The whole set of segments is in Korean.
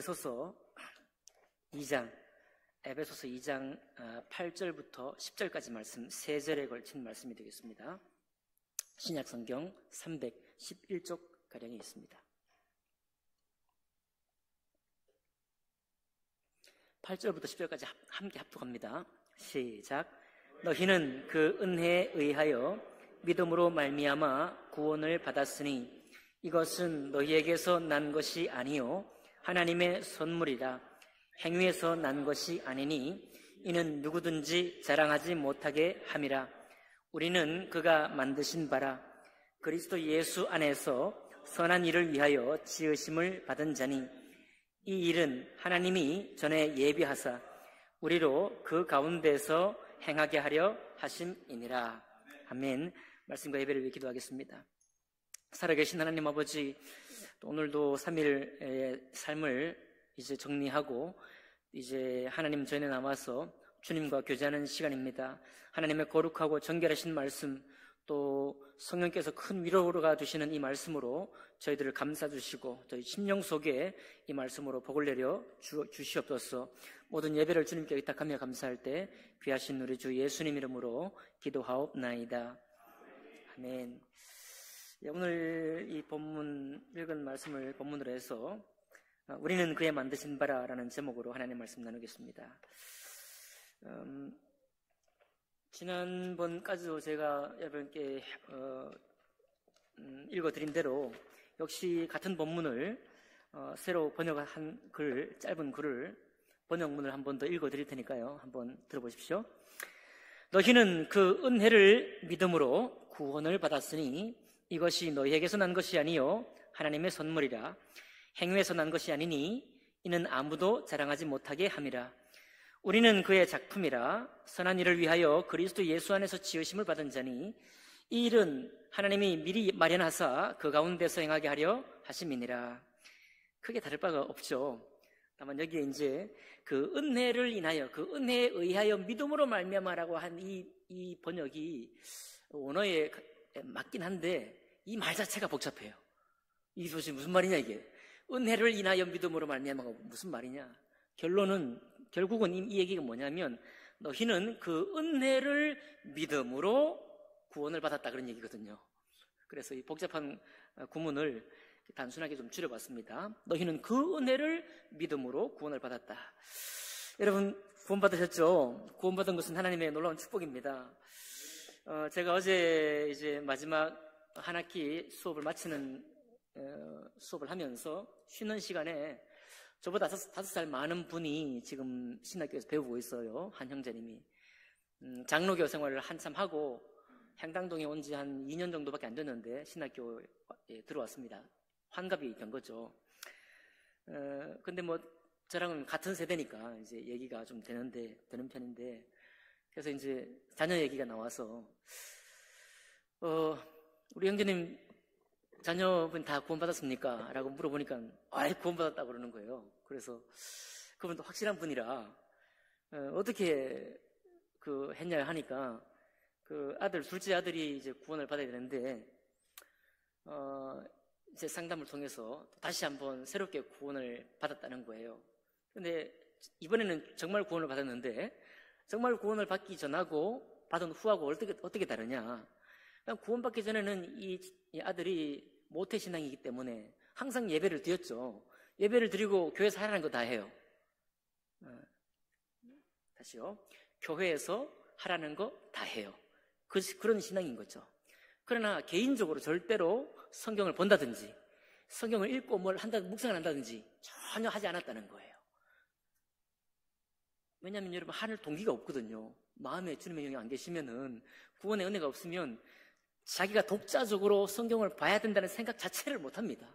에베소서 2장 8절부터 10절까지 말씀 3절에 걸친 말씀이 되겠습니다. 신약성경 311쪽가량이 있습니다. 8절부터 10절까지 함께 합독합니다. 시작. 너희는 그 은혜에 의하여 믿음으로 말미암아 구원을 받았으니 이것은 너희에게서 난 것이 아니요 하나님의 선물이라. 행위에서 난 것이 아니니 이는 누구든지 자랑하지 못하게 함이라. 우리는 그가 만드신 바라 그리스도 예수 안에서 선한 일을 위하여 지으심을 받은 자니 이 일은 하나님이 전에 예비하사 우리로 그 가운데서 행하게 하려 하심이니라. 아멘. 말씀과 예배를 위해 기도하겠습니다. 살아계신 하나님 아버지, 오늘도 3일의 삶을 이제 정리하고 이제 하나님 전에 나와서 주님과 교제하는 시간입니다. 하나님의 거룩하고 정결하신 말씀, 또 성령께서 큰 위로가 주시는 이 말씀으로 저희들을 감싸주시고 저희 심령 속에 이 말씀으로 복을 내려 주시옵소서. 모든 예배를 주님께 의탁하며 감사할 때 귀하신 우리 주 예수님 이름으로 기도하옵나이다. 아멘. 오늘 이 본문 읽은 말씀을 본문으로 해서 우리는 그의 만드신 바라라는 제목으로 하나님의 말씀 나누겠습니다. 지난번까지도 제가 여러분께 읽어드린 대로 역시 같은 본문을 새로 번역한 짧은 글을 번역문을 한 번 더 읽어드릴 테니까요. 한번 들어보십시오. 너희는 그 은혜를 믿음으로 구원을 받았으니 이것이 너희에게서 난 것이 아니요 하나님의 선물이라. 행위에서 난 것이 아니니 이는 아무도 자랑하지 못하게 함이라. 우리는 그의 작품이라 선한 일을 위하여 그리스도 예수 안에서 지으심을 받은 자니 이 일은 하나님이 미리 마련하사 그 가운데서 행하게 하려 하심이니라. 크게 다를 바가 없죠. 다만 여기에 이제 그 은혜를 인하여, 그 은혜에 의하여 믿음으로 말미암아라고 한 이 번역이 원어에 맞긴 한데 이 말 자체가 복잡해요. 이 도대체 무슨 말이냐 이게. 은혜를 인하여 믿음으로 말미암아가 무슨 말이냐. 결국은 이 얘기가 뭐냐면 너희는 그 은혜를 믿음으로 구원을 받았다 그런 얘기거든요. 그래서 이 복잡한 구문을 단순하게 좀 줄여봤습니다. 너희는 그 은혜를 믿음으로 구원을 받았다. 여러분 구원받으셨죠? 구원받은 것은 하나님의 놀라운 축복입니다. 제가 어제 이제 마지막 한 학기 수업을 마치는 수업을 하면서 쉬는 시간에 저보다 5살 많은 분이 지금 신학교에서 배우고 있어요. 한 형제님이. 장로교 생활을 한참 하고 행당동에 온 지 한 2년 정도밖에 안 됐는데 신학교에 들어왔습니다. 환갑이 된 거죠. 근데 뭐 저랑은 같은 세대니까 이제 얘기가 좀 되는 편인데 그래서 이제 자녀 얘기가 나와서 우리 형제님 자녀분 다 구원받았습니까? 라고 물어보니까 구원받았다고 그러는 거예요. 그래서 그분도 확실한 분이라 어떻게 했냐 하니까 둘째 아들이 이제 구원을 받아야 되는데 제 상담을 통해서 다시 한번 새롭게 구원을 받았다는 거예요. 근데 이번에는 정말 구원을 받았는데 정말 구원을 받기 전하고 받은 후하고 어떻게 다르냐. 구원받기 전에는 이 아들이 모태신앙이기 때문에 항상 예배를 드렸죠. 예배를 드리고 교회에서 하라는 거 다 해요. 다시요. 교회에서 하라는 거 다 해요. 그런 신앙인 거죠. 그러나 개인적으로 절대로 성경을 본다든지 성경을 읽고 묵상을 한다든지 전혀 하지 않았다는 거예요. 왜냐하면 여러분 하늘 동기가 없거든요. 마음에 주님의 영이 안 계시면은 구원의 은혜가 없으면 자기가 독자적으로 성경을 봐야 된다는 생각 자체를 못합니다.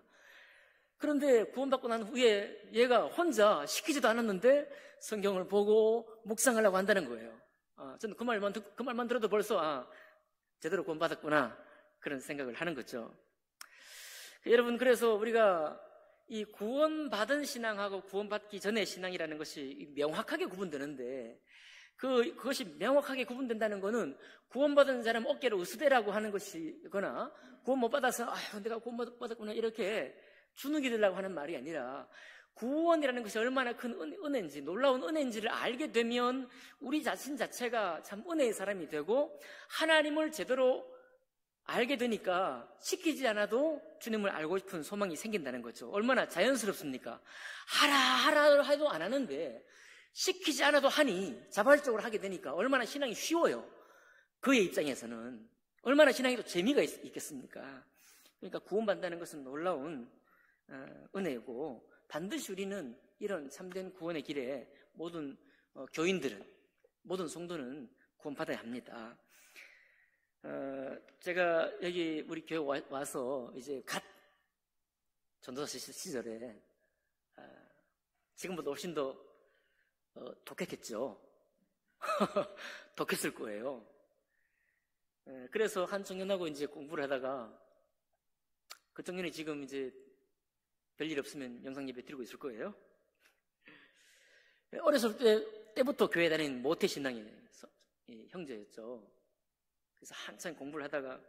그런데 구원받고 난 후에 얘가 혼자 시키지도 않았는데 성경을 보고 묵상하려고 한다는 거예요. 저는 그 말만 들어도 벌써 제대로 구원받았구나 그런 생각을 하는 거죠. 여러분 그래서 우리가 이 구원받은 신앙하고 구원받기 전의 신앙이라는 것이 명확하게 구분되는데 그것이 명확하게 구분된다는 것은 구원받은 사람 어깨를 으스대라고 하는 것이거나 구원 못 받아서 내가 구원 못 받았구나 이렇게 주눅이 들라고 하는 말이 아니라 구원이라는 것이 얼마나 큰 은혜인지, 놀라운 은혜인지를 알게 되면 우리 자신 자체가 참 은혜의 사람이 되고 하나님을 제대로 알게 되니까 시키지 않아도 주님을 알고 싶은 소망이 생긴다는 거죠. 얼마나 자연스럽습니까? 하라 해도 안 하는데 시키지 않아도 하니 자발적으로 하게 되니까 얼마나 신앙이 쉬워요. 그의 입장에서는 얼마나 신앙이 또 재미가 있겠습니까? 그러니까 구원받는다는 것은 놀라운 은혜고, 반드시 우리는 이런 참된 구원의 길에 모든 교인들은, 모든 성도는 구원받아야 합니다. 제가 여기 우리 교회 와서 이제 갓 전도사 시절에 지금보다 훨씬 더 독했겠죠. 독했을 거예요. 그래서 한 청년하고 이제 공부를 하다가 그 청년이 지금 이제 별일 없으면 영상 예배 드리고 있을 거예요. 어렸을 때부터 교회 다닌 모태 신앙의 형제였죠. 그래서 한참 공부를 하다가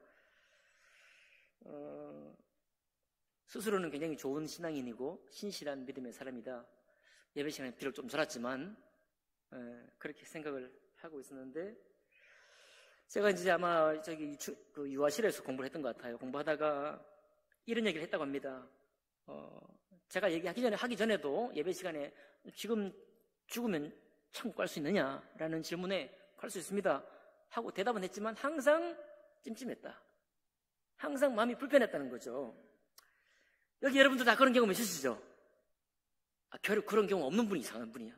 스스로는 굉장히 좋은 신앙인이고 신실한 믿음의 사람이다. 예배 시간에 비록 좀 졸았지만 그렇게 생각을 하고 있었는데, 제가 이제 아마 저기 그 유아실에서 공부를 했던 것 같아요. 공부하다가 이런 얘기를 했다고 합니다. 제가 얘기하기 전에도 예배 시간에 지금 죽으면 천국 갈 수 있느냐라는 질문에 갈 수 있습니다 하고 대답은 했지만 항상 찜찜했다. 항상 마음이 불편했다는 거죠. 여기 여러분들 다 그런 경험 있으시죠? 그런 경험 없는 분이 이상한 분이야.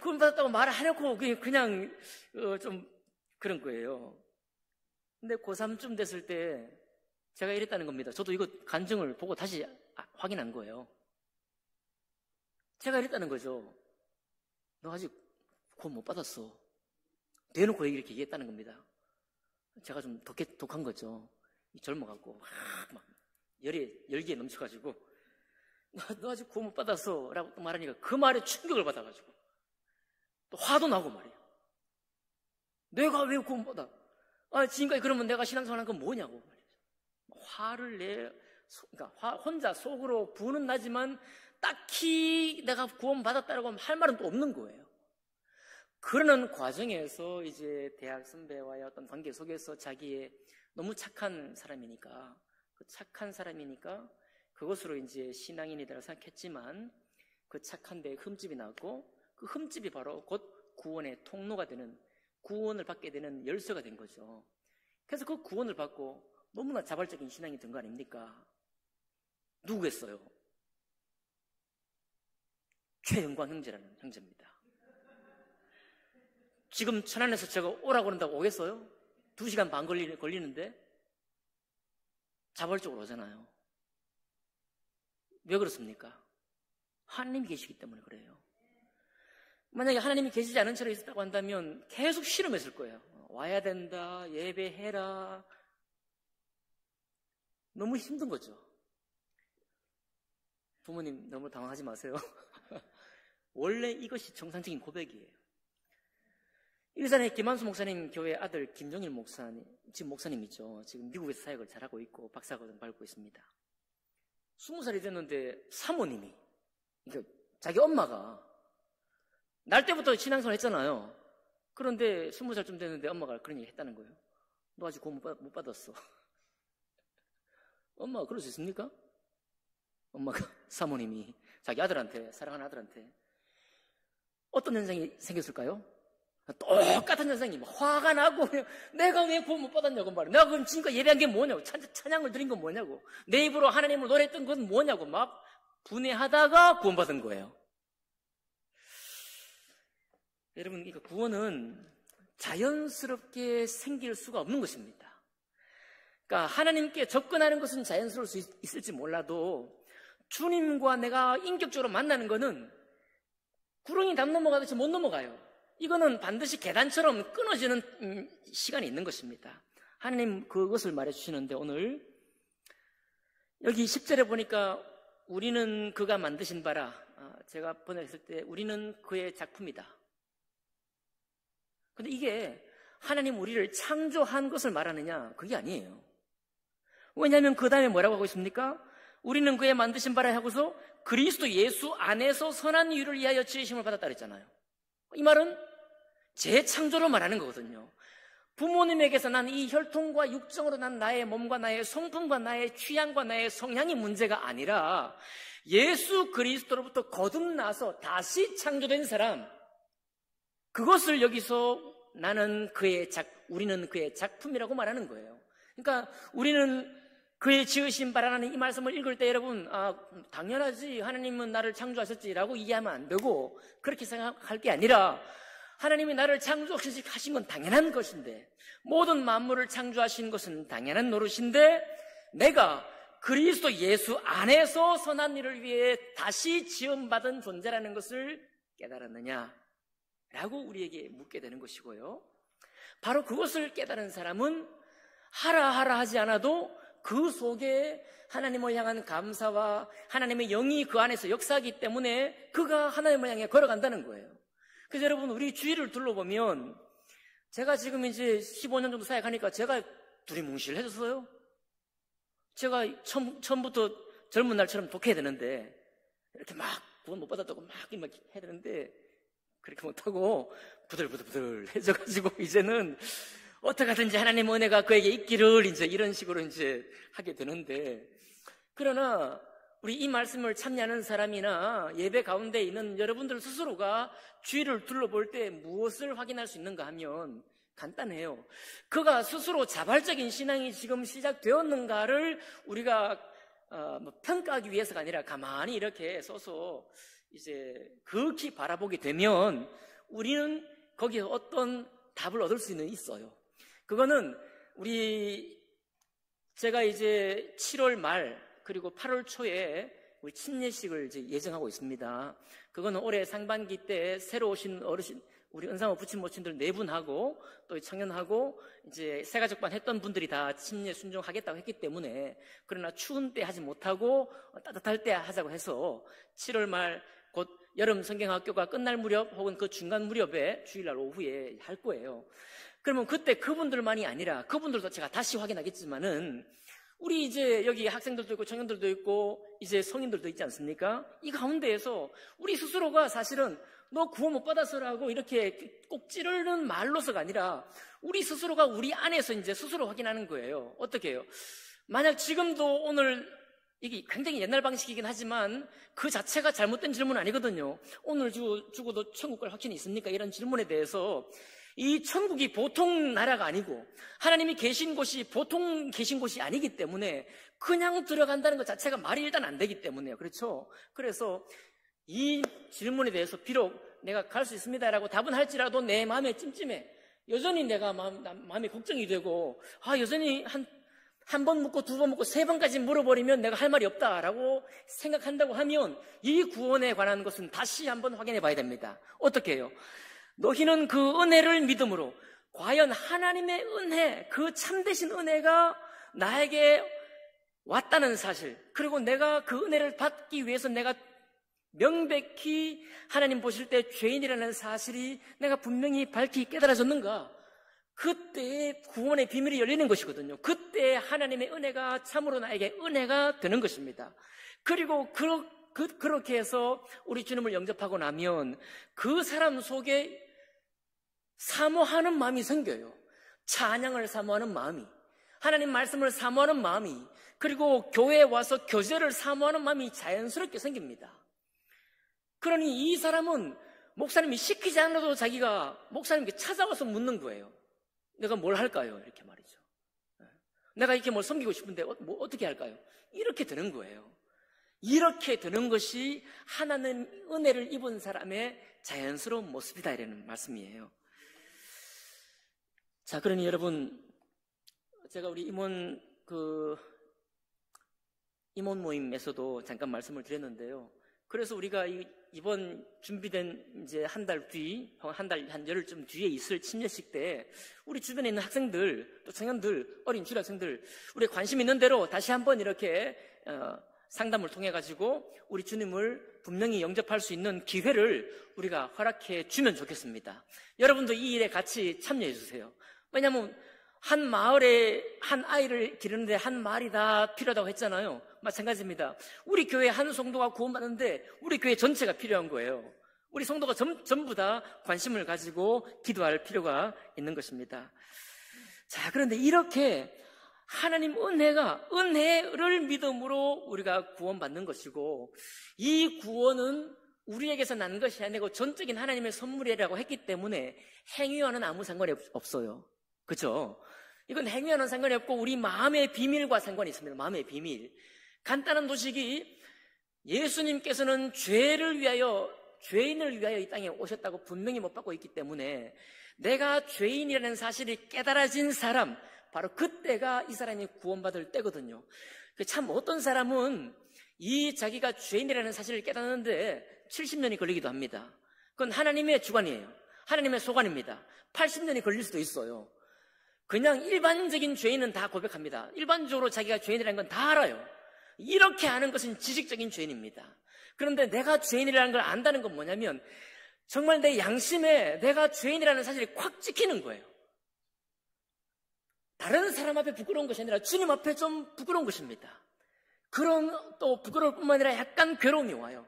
구원 받았다고 말을 하려고 그냥 좀 그런 거예요. 근데 고3쯤 됐을 때 제가 이랬다는 겁니다. 저도 이거 간증을 보고 다시 확인한 거예요. 제가 이랬다는 거죠. 너 아직 구원 못 받았어. 대놓고 이렇게 얘기했다는 겁니다. 제가 좀 독한 거죠. 젊어갖고 막 열기에 넘쳐가지고 너 아직 구원 못 받았어 라고 또 말하니까 그 말에 충격을 받아가지고 또 화도 나고 말이야. 내가 왜 구원 받아? 지금까지 그러면 내가 신앙생활 한 건 뭐냐고 말이죠. 화를 그러니까 혼자 속으로 부는 나지만 딱히 내가 구원 받았다라고 할 말은 또 없는 거예요. 그러는 과정에서 이제 대학 선배와의 어떤 관계 속에서 자기의 너무 착한 사람이니까, 그 착한 사람이니까 그것으로 이제 신앙인이라고 생각했지만 그 착한 데에 흠집이 났고, 그 흠집이 바로 곧 구원의 통로가 되는, 구원을 받게 되는 열쇠가 된 거죠. 그래서 그 구원을 받고 너무나 자발적인 신앙이 된 거 아닙니까? 누구겠어요? 최영광 형제라는 형제입니다. 지금 천안에서 제가 오라고 그런다고 오겠어요? 2시간 반 걸리는데 자발적으로 오잖아요. 왜 그렇습니까? 하나님이 계시기 때문에 그래요. 만약에 하나님이 계시지 않은 채로 있었다고 한다면 계속 실험했을 거예요. 와야 된다, 예배해라. 너무 힘든 거죠. 부모님 너무 당황하지 마세요. 원래 이것이 정상적인 고백이에요. 일산의 김한수 목사님 교회 아들 김종일 목사님, 지금 목사님이죠. 지금 미국에서 사역을 잘하고 있고 박사과정 밟고 있습니다. 20살이 됐는데 사모님이, 그러니까 자기 엄마가 날 때부터 신앙생활 했잖아요. 그런데 20살쯤 됐는데 엄마가 그런 얘기 했다는 거예요. 너 아직 구원 못 받았어. 엄마가 그럴 수 있습니까? 엄마가, 사모님이 자기 아들한테, 사랑하는 아들한테 어떤 현상이 생겼을까요? 똑같은 현상이 화가 나고, 내가 왜 구원 못 받았냐고 말이야. 내가 그럼 지금까지 예배한 게 뭐냐고, 찬양을 드린 건 뭐냐고, 내 입으로 하나님을 노래했던 건 뭐냐고 막 분해하다가 구원받은 거예요. 여러분, 그러니까 구원은 자연스럽게 생길 수가 없는 것입니다. 그러니까 하나님께 접근하는 것은 자연스러울 수 있을지 몰라도 주님과 내가 인격적으로 만나는 것은 구렁이 담 넘어가듯이 못 넘어가요. 이거는 반드시 계단처럼 끊어지는 시간이 있는 것입니다. 하나님 그것을 말해주시는데, 오늘 여기 10절에 보니까 우리는 그가 만드신 바라, 제가 번역했을 때 우리는 그의 작품이다. 근데 이게 하나님 우리를 창조한 것을 말하느냐? 그게 아니에요. 왜냐하면 그 다음에 뭐라고 하고 있습니까? 우리는 그의 만드신 바라 하고서 그리스도 예수 안에서 선한 이유를 위하여 지으심을 받았다 그랬잖아요. 이 말은 재창조로 말하는 거거든요. 부모님에게서 난 이 혈통과 육정으로 난 나의 몸과 나의 성품과 나의 취향과 나의 성향이 문제가 아니라 예수 그리스도로부터 거듭나서 다시 창조된 사람, 그것을 여기서 우리는 그의 작품이라고 말하는 거예요. 그러니까 우리는 그의 지으신 바라는 이 말씀을 읽을 때 여러분, 당연하지, 하나님은 나를 창조하셨지라고 이해하면 안 되고 그렇게 생각할 게 아니라, 하나님이 나를 창조하신 건 당연한 것인데, 모든 만물을 창조하신 것은 당연한 노릇인데, 내가 그리스도 예수 안에서 선한 일을 위해 다시 지음받은 존재라는 것을 깨달았느냐? 라고 우리에게 묻게 되는 것이고요. 바로 그것을 깨달은 사람은 하라 하지 않아도 그 속에 하나님을 향한 감사와 하나님의 영이 그 안에서 역사하기 때문에 그가 하나님을 향해 걸어간다는 거예요. 그래서 여러분, 우리 주위를 둘러보면, 제가 지금 이제 15년 정도 사역하니까 제가 두리뭉실해졌어요. 제가 처음부터 젊은 날처럼 독해야 되는데, 이렇게 막 구원 못 받았다고 막 해야 되는데, 그렇게 못하고 부들부들해져가지고 이제는 어떻게 하든지 하나님 은혜가 그에게 있기를 이제 이런 식으로 이제 하게 되는데, 그러나 우리 이 말씀을 참여하는 사람이나 예배 가운데 있는 여러분들 스스로가 주위를 둘러볼 때 무엇을 확인할 수 있는가 하면 간단해요. 그가 스스로 자발적인 신앙이 지금 시작되었는가를 우리가 평가하기 위해서가 아니라 가만히 이렇게 서서 이제 극히 바라보게 되면 우리는 거기에 어떤 답을 얻을 수는 있어요. 그거는 제가 이제 7월 말 그리고 8월 초에 우리 침례식을 이제 예정하고 있습니다. 그거는 올해 상반기 때 새로 오신 어르신, 우리 은사모 부친 모친들 4분하고 또 청년하고 이제 새가족반 했던 분들이 다 침례 순종하겠다고 했기 때문에, 그러나 추운 때 하지 못하고 따뜻할 때 하자고 해서 7월 말 곧 여름 성경학교가 끝날 무렵 혹은 그 중간 무렵에 주일날 오후에 할 거예요. 그러면 그때 그분들만이 아니라, 그분들도 제가 다시 확인하겠지만은, 우리 이제 여기 학생들도 있고 청년들도 있고 이제 성인들도 있지 않습니까? 이 가운데에서 우리 스스로가 사실은 너 구원 못 받아서라고 이렇게 꼭 찌르는 말로서가 아니라 우리 스스로가 우리 안에서 이제 스스로 확인하는 거예요. 어떻게 해요? 만약 지금도 오늘, 이게 굉장히 옛날 방식이긴 하지만 그 자체가 잘못된 질문은 아니거든요. 오늘 죽어도 천국 갈 확신이 있습니까? 이런 질문에 대해서, 이 천국이 보통 나라가 아니고 하나님이 계신 곳이 보통 계신 곳이 아니기 때문에 그냥 들어간다는 것 자체가 말이 일단 안 되기 때문에요. 그렇죠? 그래서 이 질문에 대해서 비록 내가 갈 수 있습니다라고 답은 할지라도 내 마음에 찜찜해. 여전히 내가 마음이 걱정이 되고, 여전히 한 번 묻고 2번 묻고 3번까지 물어버리면 내가 할 말이 없다라고 생각한다고 하면 이 구원에 관한 것은 다시 한번 확인해 봐야 됩니다. 어떻게 해요? 너희는 그 은혜를 믿음으로, 과연 하나님의 은혜, 그 참되신 은혜가 나에게 왔다는 사실, 그리고 내가 그 은혜를 받기 위해서 내가 명백히 하나님 보실 때 죄인이라는 사실이 내가 분명히 밝히 깨달아졌는가? 그때의 구원의 비밀이 열리는 것이거든요. 그때 하나님의 은혜가 참으로 나에게 은혜가 되는 것입니다. 그리고 그렇게 해서 우리 주님을 영접하고 나면 그 사람 속에 사모하는 마음이 생겨요. 찬양을 사모하는 마음이, 하나님 말씀을 사모하는 마음이, 그리고 교회에 와서 교제를 사모하는 마음이 자연스럽게 생깁니다. 그러니 이 사람은 목사님이 시키지 않아도 자기가 목사님께 찾아와서 묻는 거예요. 내가 뭘 할까요? 이렇게 말이죠. 내가 이렇게 뭘 섬기고 싶은데 어떻게 할까요? 이렇게 되는 거예요. 이렇게 되는 것이 하나님 은혜를 입은 사람의 자연스러운 모습이다, 이라는 말씀이에요. 자, 그러니 여러분, 제가 우리 임원 모임에서도 잠깐 말씀을 드렸는데요. 그래서 우리가 이번 준비된 이제 한 달 뒤, 한 열흘쯤 뒤에 있을 침례식 때 우리 주변에 있는 학생들, 또 청년들, 어린 주일학생들, 우리 관심 있는 대로 다시 한번 이렇게 상담을 통해 가지고 우리 주님을 분명히 영접할 수 있는 기회를 우리가 허락해 주면 좋겠습니다. 여러분도 이 일에 같이 참여해 주세요. 왜냐하면 한 마을에 한 아이를 기르는데 한 마을이 다 필요하다고 했잖아요. 마찬가지입니다. 우리 교회 한 성도가 구원받는데 우리 교회 전체가 필요한 거예요. 우리 성도가 전부 다 관심을 가지고 기도할 필요가 있는 것입니다. 자, 그런데 이렇게 하나님 은혜를 믿음으로 우리가 구원받는 것이고, 이 구원은 우리에게서 난 것이 아니고 전적인 하나님의 선물이라고 했기 때문에 행위와는 아무 상관이 없어요. 그렇죠? 이건 행위와는 상관이 없고 우리 마음의 비밀과 상관이 있습니다. 마음의 비밀. 간단한 도식이, 예수님께서는 죄인을 위하여 이 땅에 오셨다고 분명히 못 받고 있기 때문에 내가 죄인이라는 사실이 깨달아진 사람, 바로 그때가 이 사람이 구원받을 때거든요. 참 어떤 사람은 이 자기가 죄인이라는 사실을 깨닫는데 70년이 걸리기도 합니다. 그건 하나님의 주관이에요. 하나님의 소관입니다. 80년이 걸릴 수도 있어요. 그냥 일반적인 죄인은 다 고백합니다. 일반적으로 자기가 죄인이라는 건 다 알아요. 이렇게 아는 것은 지식적인 죄인입니다. 그런데 내가 죄인이라는 걸 안다는 건 뭐냐면 정말 내 양심에 내가 죄인이라는 사실이 콱 찍히는 거예요. 다른 사람 앞에 부끄러운 것이 아니라 주님 앞에 좀 부끄러운 것입니다. 그런 또 부끄러울 뿐만 아니라 약간 괴로움이 와요.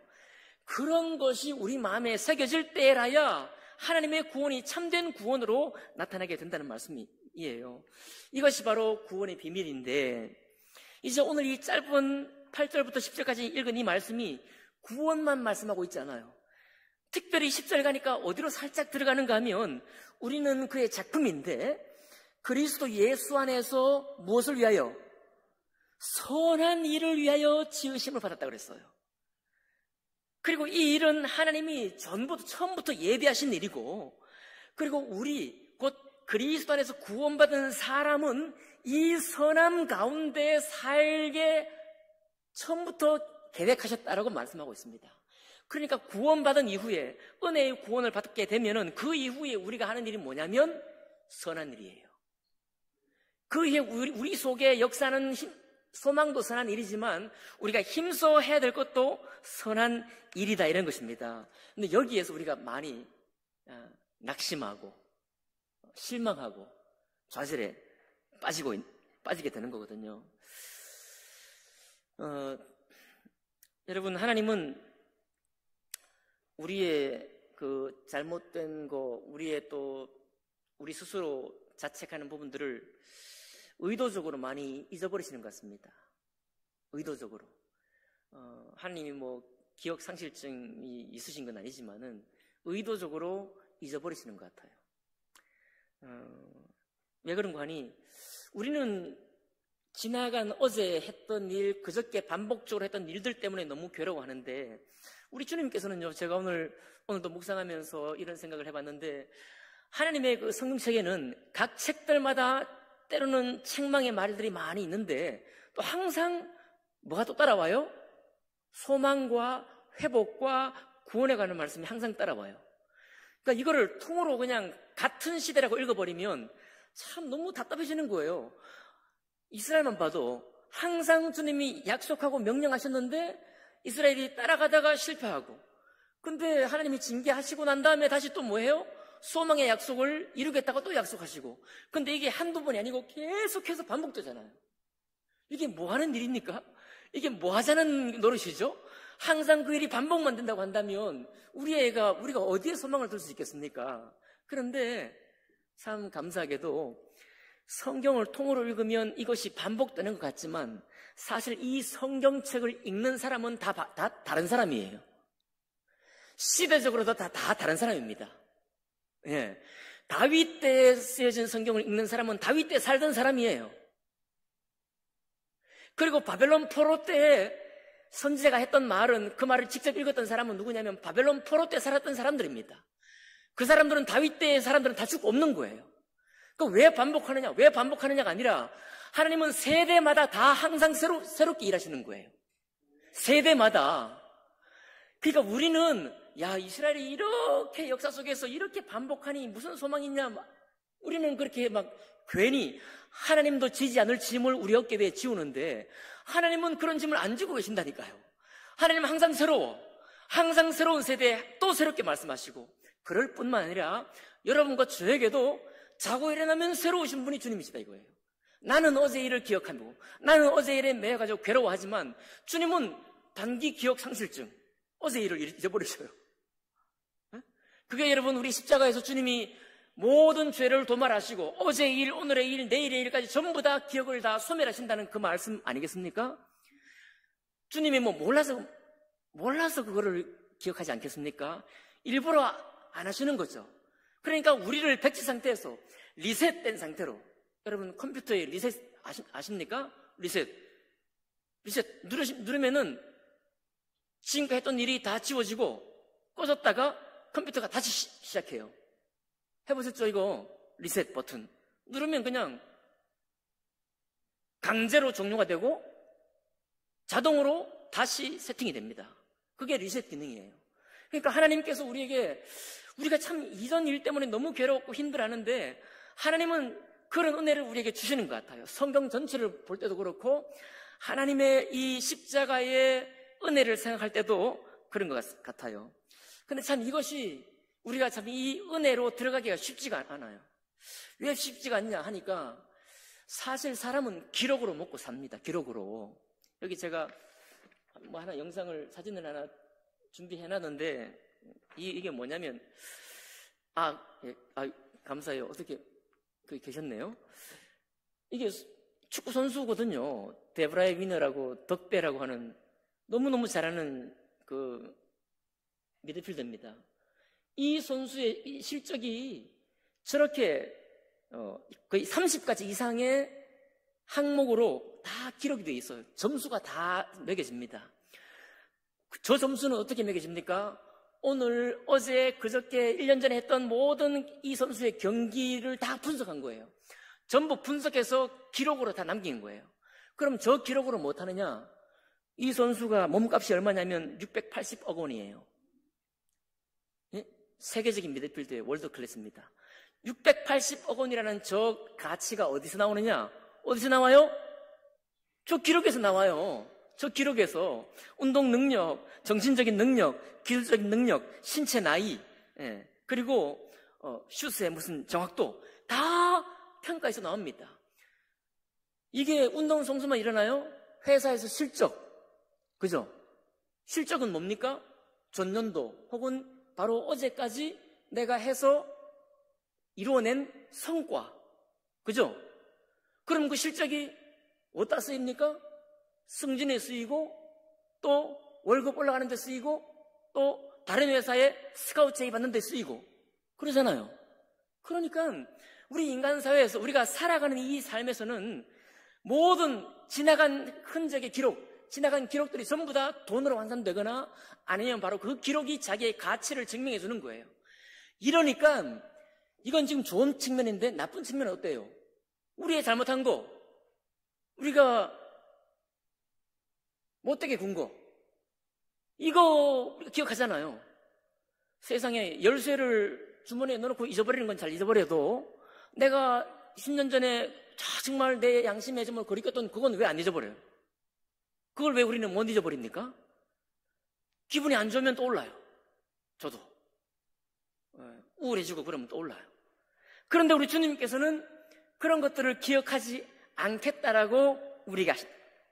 그런 것이 우리 마음에 새겨질 때라야 하나님의 구원이 참된 구원으로 나타나게 된다는 말씀이에요. 이것이 바로 구원의 비밀인데, 이제 오늘 이 짧은 8절부터 10절까지 읽은 이 말씀이 구원만 말씀하고 있지 않아요. 특별히 10절 가니까 어디로 살짝 들어가는가 하면, 우리는 그의 작품인데 그리스도 예수 안에서 무엇을 위하여? 선한 일을 위하여 지으심을 받았다고 그랬어요. 그리고 이 일은 하나님이 처음부터 예비하신 일이고, 그리고 우리 곧 그리스도 안에서 구원받은 사람은 이 선함 가운데 살게 처음부터 계획하셨다라고 말씀하고 있습니다. 그러니까 구원받은 이후에, 은혜의 구원을 받게 되면은 그 이후에 우리가 하는 일이 뭐냐면 선한 일이에요. 그 이후에 우리 속에 역사하는 소망도 선한 일이지만 우리가 힘써 해야 될 것도 선한 일이다, 이런 것입니다. 근데 여기에서 우리가 많이 낙심하고 실망하고 좌절에 빠지게 되는 거거든요. 여러분, 하나님은 우리의 그 잘못된 거, 우리 스스로 자책하는 부분들을 의도적으로 많이 잊어버리시는 것 같습니다. 의도적으로. 하나님이 기억 상실증이 있으신 건 아니지만은 의도적으로 잊어버리시는 것 같아요. 왜 그런가 하니, 우리는 지나간 어제 했던 일, 그저께 반복적으로 했던 일들 때문에 너무 괴로워하는데, 우리 주님께서는요, 제가 오늘도 묵상하면서 이런 생각을 해봤는데, 하나님의 그 성경책에는 각 책들마다 때로는 책망의 말들이 많이 있는데, 또 항상 뭐가 또 따라와요? 소망과 회복과 구원에 관한 말씀이 항상 따라와요. 그러니까 이거를 통으로 그냥 같은 시대라고 읽어버리면 참 너무 답답해지는 거예요. 이스라엘만 봐도 항상 주님이 약속하고 명령하셨는데 이스라엘이 따라가다가 실패하고, 근데 하나님이 징계하시고 난 다음에 다시 또 뭐예요? 소망의 약속을 이루겠다고 또 약속하시고. 근데 이게 한두 번이 아니고 계속해서 반복되잖아요. 이게 뭐 하는 일입니까? 이게 뭐 하자는 노릇이죠? 항상 그 일이 반복만 된다고 한다면 우리가 어디에 소망을 둘 수 있겠습니까? 그런데 참 감사하게도 성경을 통으로 읽으면 이것이 반복되는 것 같지만 사실 이 성경책을 읽는 사람은 다 다른 사람이에요. 시대적으로도 다 다른 사람입니다. 예. 다윗 때에 쓰여진 성경을 읽는 사람은 다윗 때 살던 사람이에요. 그리고 바벨론 포로 때에 선지자가 했던 말은, 그 말을 직접 읽었던 사람은 누구냐면 바벨론 포로 때 살았던 사람들입니다. 그 사람들은 다윗 때의 사람들은 다 죽고 없는 거예요. 그러니까 왜 반복하느냐가 아니라 하나님은 세대마다 다 항상 새롭게 일하시는 거예요. 세대마다. 그러니까 우리는 이스라엘이 이렇게 역사 속에서 이렇게 반복하니 무슨 소망이 있냐, 우리는 그렇게 괜히 하나님도 지지 않을 짐을 우리 어깨 위에 지우는데, 하나님은 그런 짐을 안 지고 계신다니까요. 하나님은 항상 새로운 세대에 또 새롭게 말씀하시고, 그럴 뿐만 아니라 여러분과 저에게도 자고 일어나면 새로우신 분이 주님이시다 이거예요. 나는 어제 일을 기억하고 나는 어제 일에 매여가지고 괴로워하지만 주님은 단기 기억 상실증, 어제 일을 잊어버리셔요. 그게 여러분 우리 십자가에서 주님이 모든 죄를 도말하시고 어제 일, 오늘의 일, 내일의 일까지 전부 다 기억을 다 소멸하신다는 그 말씀 아니겠습니까? 주님이 뭐 몰라서 그거를 기억하지 않겠습니까? 일부러 안 하시는 거죠. 그러니까 우리를 백지 상태에서 리셋된 상태로, 여러분 컴퓨터에 리셋 아십니까? 리셋 누르면은 지금까지 했던 일이 다 지워지고 꺼졌다가 컴퓨터가 다시 시작해요. 해보셨죠? 이거 리셋 버튼 누르면 그냥 강제로 종료가 되고 자동으로 다시 세팅이 됩니다. 그게 리셋 기능이에요. 그러니까 하나님께서 우리가 참 이전 일 때문에 너무 괴롭고 힘들어하는데 하나님은 그런 은혜를 우리에게 주시는 것 같아요. 성경 전체를 볼 때도 그렇고 하나님의 이 십자가의 은혜를 생각할 때도 그런 것 같아요. 근데 참 이것이 우리가 참 이 은혜로 들어가기가 쉽지가 않아요. 왜 쉽지가 않냐 하니까 사실 사람은 기록으로 먹고 삽니다. 기록으로. 여기 제가 뭐 하나 사진을 하나 준비해놨는데 이게 뭐냐면 감사해요. 어떻게 계셨네요. 이게 축구 선수거든요. 데브라이 위너라고 덕배라고 하는 너무너무 잘하는 그 미드필더입니다. 이 선수의 이 실적이 저렇게 거의 30가지 이상의 항목으로 다 기록이 되어 있어요. 점수가 다 매겨집니다. 저 점수는 어떻게 매겨집니까? 오늘, 어제, 그저께 1년 전에 했던 모든 이 선수의 경기를 다 분석한 거예요. 전부 분석해서 기록으로 다 남긴 거예요. 그럼 저 기록으로 못하느냐? 이 선수가 몸값이 얼마냐면 680억 원이에요. 예? 세계적인 미드필더의 월드 클래스입니다. 680억 원이라는 저 가치가 어디서 나오느냐? 어디서 나와요? 저 기록에서 나와요. 저 기록에서 운동 능력, 정신적인 능력, 기술적인 능력, 신체 나이, 그리고 슛의 무슨 정확도 다 평가에서 나옵니다. 이게 운동 선수만 일어나요? 회사에서 실적, 그죠? 실적은 뭡니까? 전년도 혹은 바로 어제까지 내가 해서 이루어낸 성과, 그죠? 그럼 그 실적이 어디다 쓰입니까? 승진에 쓰이고 또 월급 올라가는 데 쓰이고 또 다른 회사에 스카우트 제의받는 데 쓰이고 그러잖아요. 그러니까 우리 인간 사회에서 우리가 살아가는 이 삶에서는 모든 지나간 흔적의 기록, 지나간 기록들이 전부 다 돈으로 환산되거나 아니면 바로 그 기록이 자기의 가치를 증명해 주는 거예요. 이러니까 이건 지금 좋은 측면인데 나쁜 측면은 어때요? 우리의 잘못한 거, 우리가 못되게 군 거, 이거 기억하잖아요. 세상에 열쇠를 주머니에 넣어놓고 잊어버리는 건 잘 잊어버려도 내가 10년 전에 정말 내 양심에 정말 거리꼈던 그건 왜 안 잊어버려요? 그걸 왜 우리는 못 잊어버립니까? 기분이 안 좋으면 떠올라요. 저도 우울해지고 그러면 떠올라요. 그런데 우리 주님께서는 그런 것들을 기억하지 않겠다라고 우리가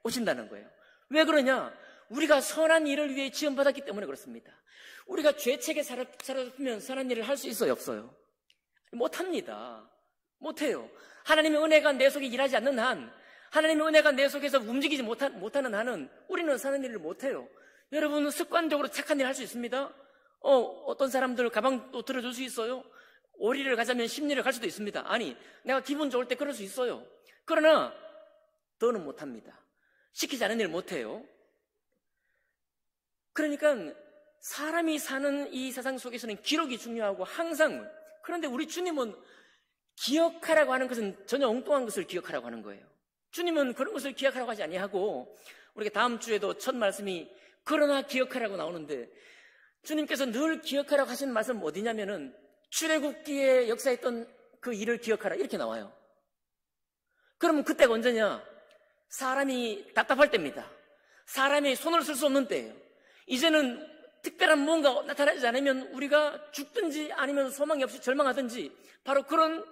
오신다는 거예요. 왜 그러냐? 우리가 선한 일을 위해 지원받았기 때문에 그렇습니다. 우리가 죄책에 사로잡히면 선한 일을 할 수 있어요? 없어요? 못합니다. 못해요. 하나님의 은혜가 내 속에 일하지 않는 한, 하나님의 은혜가 내 속에서 움직이지 못하는 한은 우리는 선한 일을 못해요. 여러분 습관적으로 착한 일 할 수 있습니다. 어떤 사람들 가방도 들어줄 수 있어요. 오리를 가자면 심리를 갈 수도 있습니다. 아니, 내가 기분 좋을 때 그럴 수 있어요. 그러나 더는 못합니다. 시키지 않은 일 못해요. 그러니까 사람이 사는 이 세상 속에서는 기록이 중요하고 항상, 그런데 우리 주님은 기억하라고 하는 것은 전혀 엉뚱한 것을 기억하라고 하는 거예요. 주님은 그런 것을 기억하라고 하지 아니하고, 우리가 다음 주에도 첫 말씀이 그러나 기억하라고 나오는데, 주님께서 늘 기억하라고 하시는 말씀은 어디냐면은 출애굽기에 역사했던 그 일을 기억하라 이렇게 나와요. 그러면 그때가 언제냐? 사람이 답답할 때입니다. 사람이 손을 쓸 수 없는 때예요. 이제는 특별한 뭔가 나타나지 않으면 우리가 죽든지 아니면 소망이 없이 절망하든지 바로 그런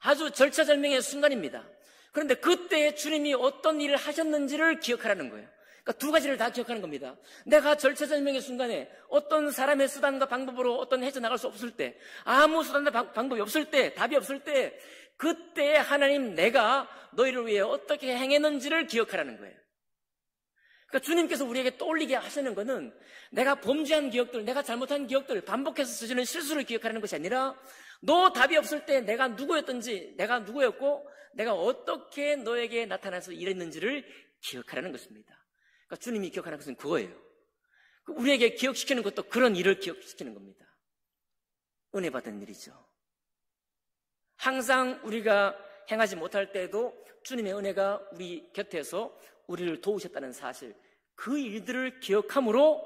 아주 절차절명의 순간입니다. 그런데 그때 주님이 어떤 일을 하셨는지를 기억하라는 거예요. 그러니까 두 가지를 다 기억하는 겁니다. 내가 절차절명의 순간에 어떤 사람의 수단과 방법으로 어떤 헤쳐나갈 수 없을 때, 아무 수단과 방법이 없을 때, 답이 없을 때, 그때 하나님 내가 너희를 위해 어떻게 행했는지를 기억하라는 거예요. 그러니까 주님께서 우리에게 떠올리게 하시는 것은 내가 범죄한 기억들, 내가 잘못한 기억들, 반복해서 저지른 실수를 기억하라는 것이 아니라 너 답이 없을 때 내가 누구였던지, 내가 누구였고 내가 어떻게 너에게 나타나서 일했는지를 기억하라는 것입니다. 그러니까 주님이 기억하는 것은 그거예요. 우리에게 기억시키는 것도 그런 일을 기억시키는 겁니다. 은혜 받은 일이죠. 항상 우리가 행하지 못할 때에도 주님의 은혜가 우리 곁에서 우리를 도우셨다는 사실, 그 일들을 기억함으로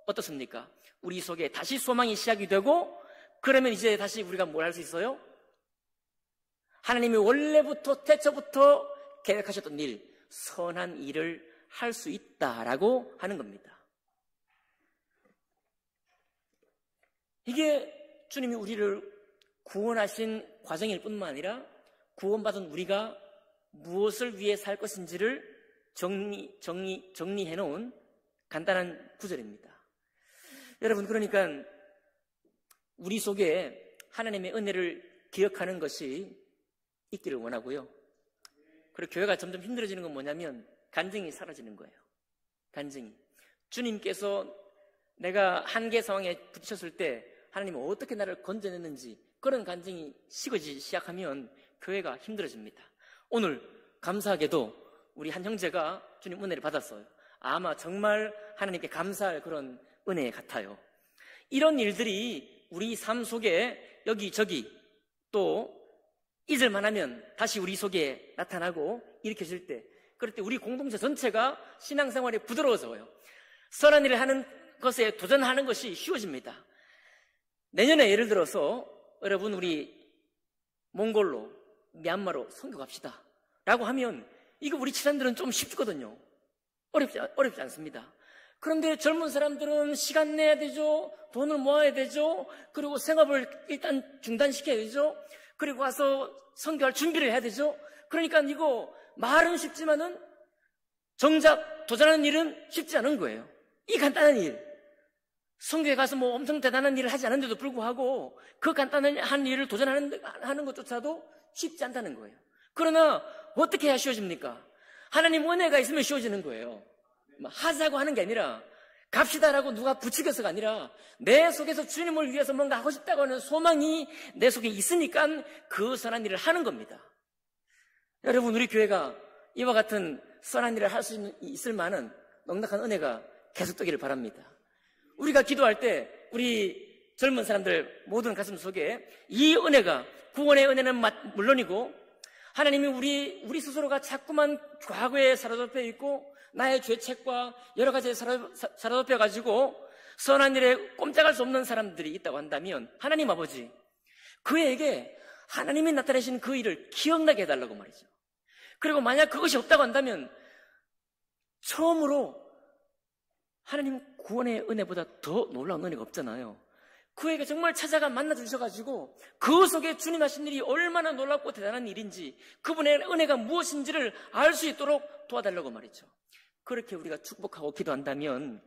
어떻습니까? 우리 속에 다시 소망이 시작이 되고, 그러면 이제 다시 우리가 뭘 할 수 있어요? 하나님이 원래부터 태초부터 계획하셨던 일, 선한 일을 할 수 있다라고 하는 겁니다. 이게 주님이 우리를 구원하신 과정일 뿐만 아니라 구원받은 우리가 무엇을 위해 살 것인지를 정리해 놓은 간단한 구절입니다. 여러분, 그러니까 우리 속에 하나님의 은혜를 기억하는 것이 있기를 원하고요. 그리고 교회가 점점 힘들어지는 건 뭐냐면 간증이 사라지는 거예요. 간증이. 주님께서 내가 한계 상황에 부딪혔을 때 하나님은 어떻게 나를 건져냈는지 그런 간증이 식어지기 시작하면 교회가 힘들어집니다. 오늘 감사하게도 우리 한 형제가 주님 은혜를 받았어요. 아마 정말 하나님께 감사할 그런 은혜 같아요. 이런 일들이 우리 삶 속에 여기저기 또 잊을만 하면 다시 우리 속에 나타나고 일으켜질 때, 그럴 때 우리 공동체 전체가 신앙생활에 부드러워져요. 선한 일을 하는 것에 도전하는 것이 쉬워집니다. 내년에 예를 들어서 여러분 우리 몽골로, 미얀마로 선교 갑시다 라고 하면 이거 우리 친구들은 좀 쉽거든요. 어렵지 않습니다. 그런데 젊은 사람들은 시간 내야 되죠. 돈을 모아야 되죠. 그리고 생업을 일단 중단시켜야 되죠. 그리고 와서 선교할 준비를 해야 되죠. 그러니까 이거 말은 쉽지만은 정작 도전하는 일은 쉽지 않은 거예요. 이 간단한 일. 선교에 가서 뭐 엄청 대단한 일을 하지 않은데도 불구하고 그 간단한 일을 도전하는 것조차도 쉽지 않다는 거예요. 그러나 어떻게 해야 쉬워집니까? 하나님 은혜가 있으면 쉬워지는 거예요. 하자고 하는 게 아니라 갑시다라고 누가 부추겨서가 아니라 내 속에서 주님을 위해서 뭔가 하고 싶다고 하는 소망이 내 속에 있으니까 그 선한 일을 하는 겁니다. 여러분, 우리 교회가 이와 같은 선한 일을 할 수 있을 만한 넉넉한 은혜가 계속되기를 바랍니다. 우리가 기도할 때 우리 젊은 사람들 모든 가슴 속에 이 은혜가, 구원의 은혜는 물론이고 하나님이 우리 스스로가 자꾸만 과거에 사로잡혀 있고 나의 죄책과 여러 가지에 사로잡혀 가지고 선한 일에 꼼짝할 수 없는 사람들이 있다고 한다면 하나님 아버지, 그에게 하나님이 나타내신 그 일을 기억나게 해달라고 말이죠. 그리고 만약 그것이 없다고 한다면 처음으로 하나님 구원의 은혜보다 더 놀라운 은혜가 없잖아요. 그에게 정말 찾아가 만나주셔가지고 그 속에 주님 하신 일이 얼마나 놀랍고 대단한 일인지, 그분의 은혜가 무엇인지를 알 수 있도록 도와달라고 말이죠. 그렇게 우리가 축복하고 기도한다면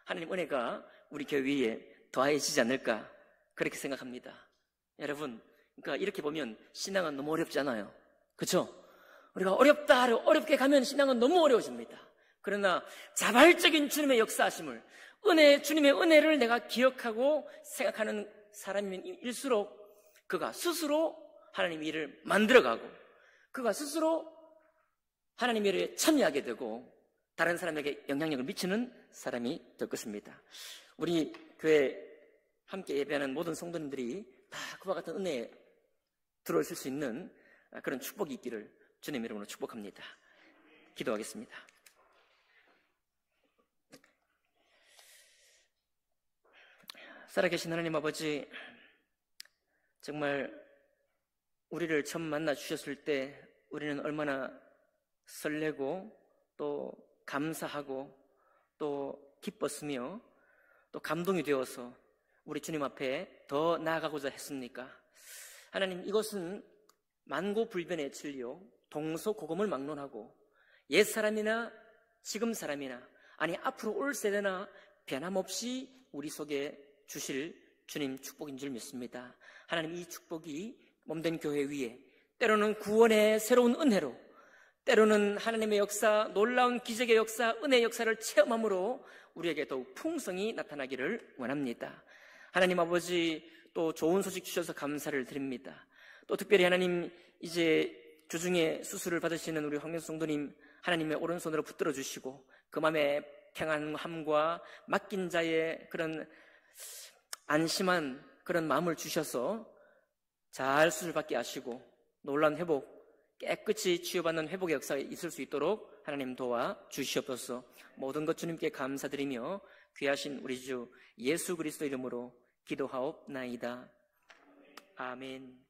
하나님 은혜가 우리 교회에 더해지지 않을까, 그렇게 생각합니다. 여러분, 그러니까 이렇게 보면 신앙은 너무 어렵지 않아요. 그렇죠? 우리가 어렵게 가면 신앙은 너무 어려워집니다. 그러나 자발적인 주님의 역사하심을, 주님의 은혜를 내가 기억하고 생각하는 사람일수록 그가 스스로 하나님의 일을 만들어가고 그가 스스로 하나님의 일에 참여하게 되고 다른 사람에게 영향력을 미치는 사람이 될 것입니다. 우리 교회 함께 예배하는 모든 성도님들이 다 그와 같은 은혜에 들어오실 수 있는 그런 축복이 있기를 주님 이름으로 축복합니다. 기도하겠습니다. 살아계신 하나님 아버지, 정말 우리를 처음 만나 주셨을 때 우리는 얼마나 설레고 또 감사하고 또 기뻤으며 또 감동이 되어서 우리 주님 앞에 더 나아가고자 했습니까? 하나님, 이것은 만고불변의 진리요 동서고금을 막론하고 옛사람이나 지금 사람이나 아니 앞으로 올 세대나 변함없이 우리 속에 주실 주님 축복인 줄 믿습니다. 하나님 이 축복이 몸된 교회 위에 때로는 구원의 새로운 은혜로, 때로는 하나님의 역사, 놀라운 기적의 역사, 은혜의 역사를 체험함으로 우리에게 더욱 풍성히 나타나기를 원합니다. 하나님 아버지, 또 좋은 소식 주셔서 감사를 드립니다. 또 특별히 하나님, 이제 주중에 수술을 받으시는 우리 황명수 성도님 하나님의 오른손으로 붙들어 주시고 그 마음에 평안함과 맡긴 자의 그런 안심한 그런 마음을 주셔서 잘 수술받게 하시고 놀라운 회복, 깨끗이 치유받는 회복의 역사가 있을 수 있도록 하나님 도와 주시옵소서. 모든 것 주님께 감사드리며 귀하신 우리 주 예수 그리스도 이름으로 기도하옵나이다. 아멘.